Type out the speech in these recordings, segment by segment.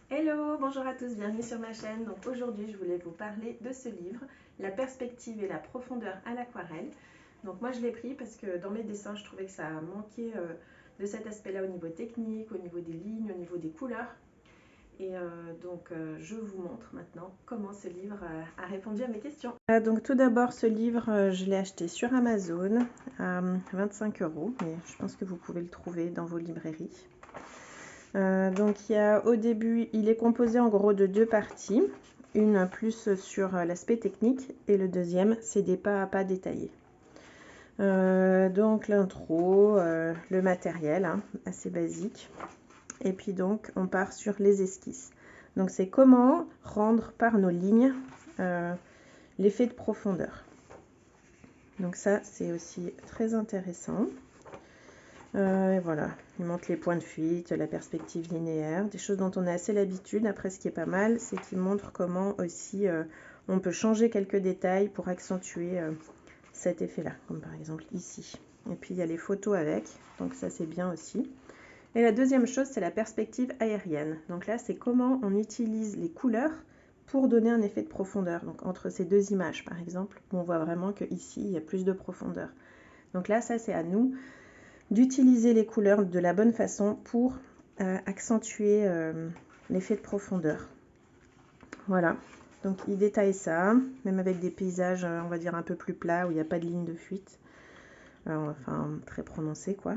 Hello, bonjour à tous, bienvenue sur ma chaîne. Donc aujourd'hui, je voulais vous parler de ce livre, La perspective et la profondeur à l'aquarelle. Donc moi, je l'ai pris parce que dans mes dessins, je trouvais que ça manquait de cet aspect-là au niveau technique, au niveau des lignes, au niveau des couleurs. Et je vous montre maintenant comment ce livre a répondu à mes questions. Donc tout d'abord, ce livre, je l'ai acheté sur Amazon à 25 €, mais je pense que vous pouvez le trouver dans vos librairies. Donc au début, il est composé en gros de deux parties. Une plus sur l'aspect technique et le deuxième, c'est des pas à pas détaillés. Donc l'intro, le matériel, hein, assez basique. Et puis donc, on part sur les esquisses. Donc c'est comment rendre par nos lignes l'effet de profondeur. Donc ça, c'est aussi très intéressant. Et voilà, il montre les points de fuite, la perspective linéaire, des choses dont on a assez l'habitude. Après, ce qui est pas mal, c'est qu'il montre comment aussi on peut changer quelques détails pour accentuer cet effet-là, comme par exemple ici. Et puis, il y a les photos avec, donc ça, c'est bien aussi. Et la deuxième chose, c'est la perspective aérienne. Donc là, c'est comment on utilise les couleurs pour donner un effet de profondeur. Donc entre ces deux images, par exemple, on voit vraiment qu'ici, il y a plus de profondeur. Donc là, ça, c'est à nous d'utiliser les couleurs de la bonne façon pour accentuer l'effet de profondeur. Voilà, donc il détaille ça, même avec des paysages, on va dire, un peu plus plats, où il n'y a pas de ligne de fuite. Enfin, très prononcée, quoi.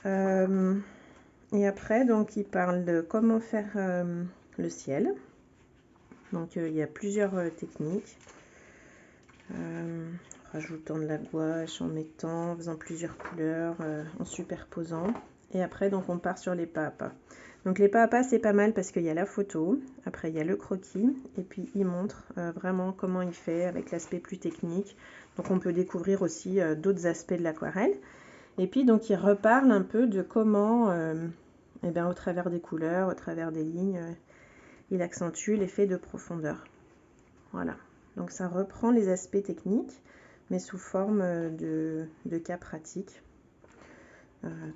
Et après, donc, il parle de comment faire le ciel. Donc, il y a plusieurs techniques. Rajoutant de la gouache, en mettant, en faisant plusieurs couleurs, en superposant. Et après, donc, on part sur les pas à pas. Donc, les pas à pas, c'est pas mal parce qu'il y a la photo, après, il y a le croquis, et puis il montre vraiment comment il fait avec l'aspect plus technique. Donc, on peut découvrir aussi d'autres aspects de l'aquarelle. Et puis, donc, il reparle un peu de comment, eh bien, au travers des couleurs, au travers des lignes, il accentue l'effet de profondeur. Voilà. Donc, ça reprend les aspects techniques, mais sous forme de cas pratiques.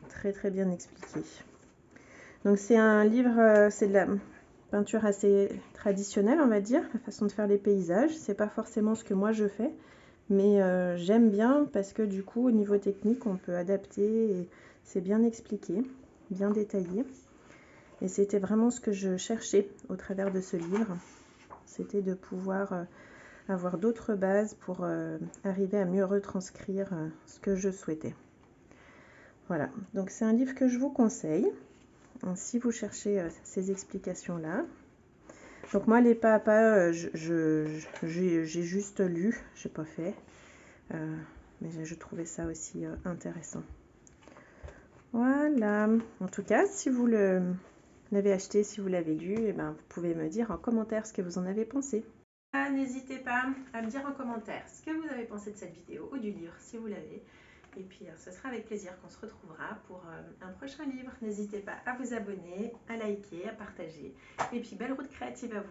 Très, très bien expliqué. Donc, c'est un livre, c'est de la peinture assez traditionnelle, on va dire, la façon de faire les paysages. C'est pas forcément ce que moi je fais, mais j'aime bien parce que du coup, au niveau technique, on peut adapter et c'est bien expliqué, bien détaillé. Et c'était vraiment ce que je cherchais au travers de ce livre. C'était de pouvoir avoir d'autres bases pour arriver à mieux retranscrire ce que je souhaitais. Voilà, donc c'est un livre que je vous conseille. Donc, si vous cherchez ces explications-là. Donc moi, les pas à pas, j'ai juste lu, je n'ai pas fait. Mais je trouvais ça aussi intéressant. Voilà. En tout cas, si vous l'avez acheté, si vous l'avez lu, eh ben, vous pouvez me dire en commentaire ce que vous en avez pensé. N'hésitez pas à me dire en commentaire ce que vous avez pensé de cette vidéo ou du livre si vous l'avez. Et puis ce sera avec plaisir qu'on se retrouvera pour un prochain livre. N'hésitez pas à vous abonner, à liker, à partager. Et puis belle route créative à vous.